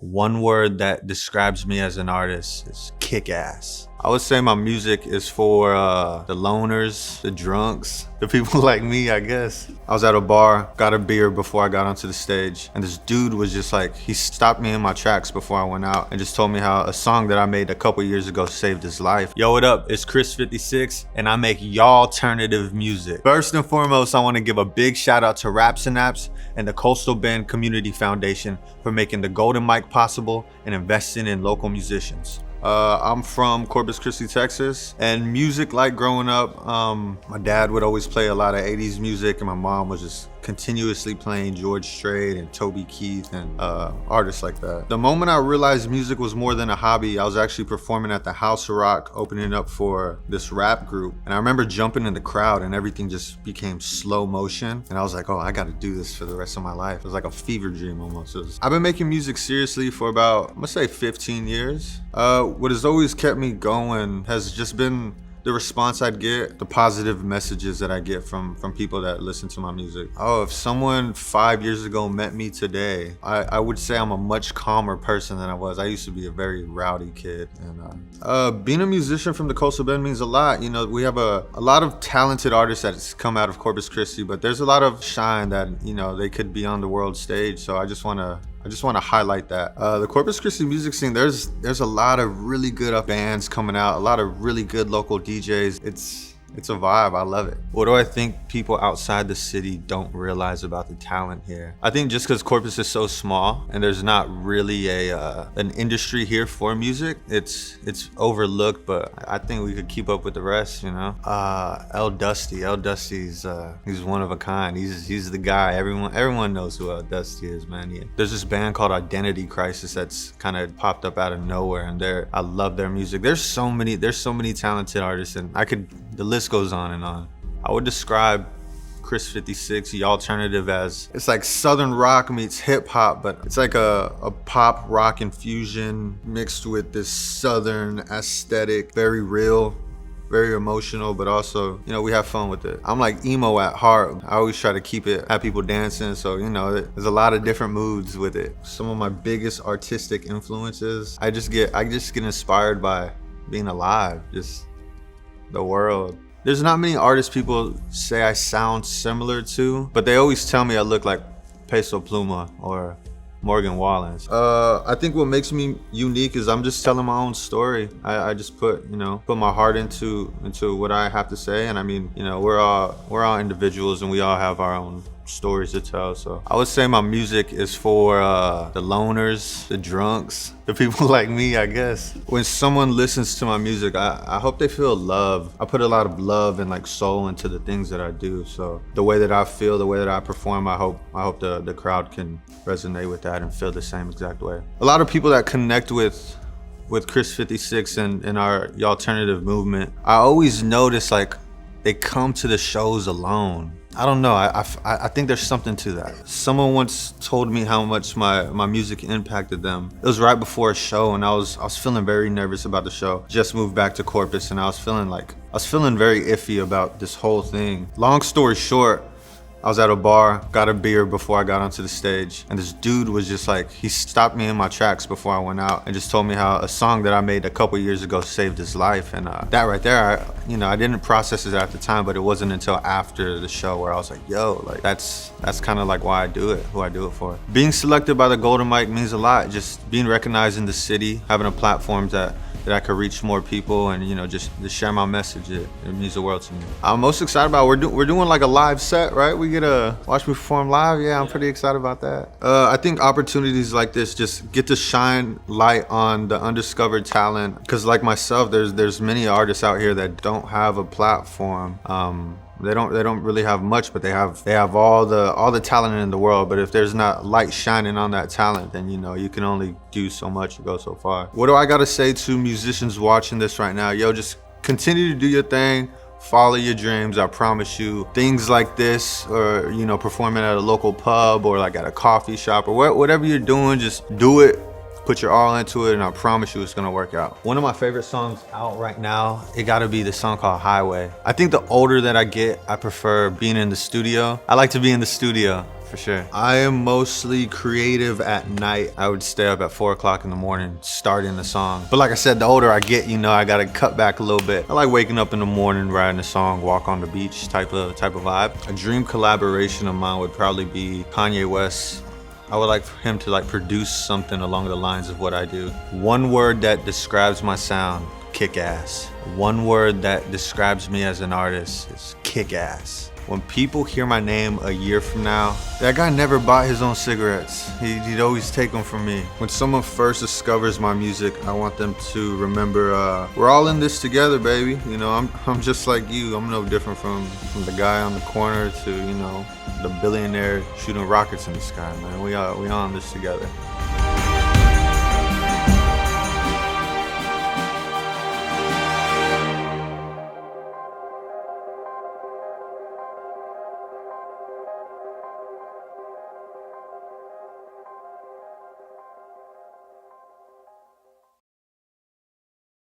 One word that describes me as an artist is kick-ass. I would say my music is for the loners, the drunks, the people like me, I guess. I was at a bar, got a beer before I got onto the stage, and this dude was just like, he stopped me in my tracks before I went out and just told me how a song that I made a couple years ago saved his life. Yo, what up? It's Chris56, and I make Yallternative music. First and foremost, I want to give a big shout out to Rap Synapse and the Coastal Bend Community Foundation for making the Golden Mic possible and investing in local musicians. I'm from Corpus Christi, Texas, and music, like growing up, my dad would always play a lot of 80s music, and my mom was just continuously playing George Strait and Toby Keith and artists like that. The moment I realized music was more than a hobby, I was actually performing at the House of Rock, opening up for this rap group, and I remember jumping in the crowd and everything just became slow motion, and I was like, oh, I gotta do this for the rest of my life. It was like a fever dream almost. I've been making music seriously for about, I'm gonna say 15 years. What has always kept me going has just been the response I'd get, the positive messages that I get from people that listen to my music. Oh, if someone 5 years ago met me today, I would say I'm a much calmer person than I was. I used to be a very rowdy kid. And being a musician from the Coastal Bend means a lot. You know, we have a lot of talented artists that's come out of Corpus Christi, but there's a lot of shine that, you know, they could be on the world stage. So I just want to highlight that. The Corpus Christi music scene, there's a lot of really good bands coming out, a lot of really good local DJs. It's a vibe, I love it. What do I think people outside the city don't realize about the talent here? I think just because Corpus is so small and there's not really an industry here for music, it's overlooked, but I think we could keep up with the rest, you know? El Dusty's he's one of a kind. He's the guy. Everyone knows who El Dusty is, man. There's this band called Identity Crisis that's kind of popped up out of nowhere, and I love their music. There's so many talented artists, and the list goes on and on. I would describe Chris56, Yallternative, as it's like Southern rock meets hip hop, but it's like a pop rock infusion mixed with this Southern aesthetic, very real, very emotional, but also, you know, we have fun with it. I'm like emo at heart. I always try to have people dancing, so, you know, there's a lot of different moods with it. Some of my biggest artistic influences, I just get inspired by being alive, just the world. There's not many artists people say I sound similar to, but they always tell me I look like Peso Pluma or Morgan Wallen. I think what makes me unique is I'm just telling my own story. I just put my heart into what I have to say, and I mean, you know, we're all individuals and we all have our own stories to tell. So I would say my music is for the loners, the drunks, the people like me, I guess. When someone listens to my music, I hope they feel love. I put a lot of love and like soul into the things that I do. So the way that I feel, the way that I perform, I hope the crowd can resonate with that and feel the same exact way. A lot of people that connect with Chris56 and our Yallternative movement, I always notice like they come to the shows alone. I don't know, I think there's something to that. Someone once told me how much my music impacted them. It was right before a show, and I was feeling very nervous about the show. Just moved back to Corpus, and I was feeling very iffy about this whole thing. Long story short, I was at a bar, got a beer before I got onto the stage, and this dude was just like, he stopped me in my tracks before I went out and just told me how a song that I made a couple years ago saved his life. And that right there, I didn't process it at the time, but it wasn't until after the show where I was like, yo, like that's kind of like why I do it, who I do it for. Being selected by the Golden Mic means a lot. Just being recognized in the city, having a platform that I could reach more people, and just to share my message, it means the world to me. I'm most excited about we're doing like a live set, right? We get to watch me perform live. Yeah, I'm pretty excited about that. I think opportunities like this just get to shine light on the undiscovered talent, because like myself, there's many artists out here that don't have a platform. They don't really have much, but they have all the talent in the world. But if there's not light shining on that talent, then you can only do so much and go so far. What do I gotta say to musicians watching this right now? Yo, just continue to do your thing. Follow your dreams. I promise you, things like this, or performing at a local pub or like at a coffee shop or whatever you're doing, just do it. Put your all into it, and I promise you it's gonna work out. One of my favorite songs out right now, it gotta be the song called Highway. I think the older that I get, I prefer being in the studio. I like to be in the studio. for sure. I am mostly creative at night. I would stay up at 4 o'clock in the morning starting the song. But like I said, the older I get, you know, I gotta cut back a little bit. I like waking up in the morning, writing a song, walk on the beach type of vibe. A dream collaboration of mine would probably be Kanye West. I would like for him to like produce something along the lines of what I do. One word that describes my sound: kick ass. One word that describes me as an artist is kick ass. When people hear my name a year from now, that guy never bought his own cigarettes. He'd always take them from me. When someone first discovers my music, I want them to remember, we're all in this together, baby. You know, I'm just like you. I'm no different from the guy on the corner to, you know, the billionaire shooting rockets in the sky, man. We all in this together.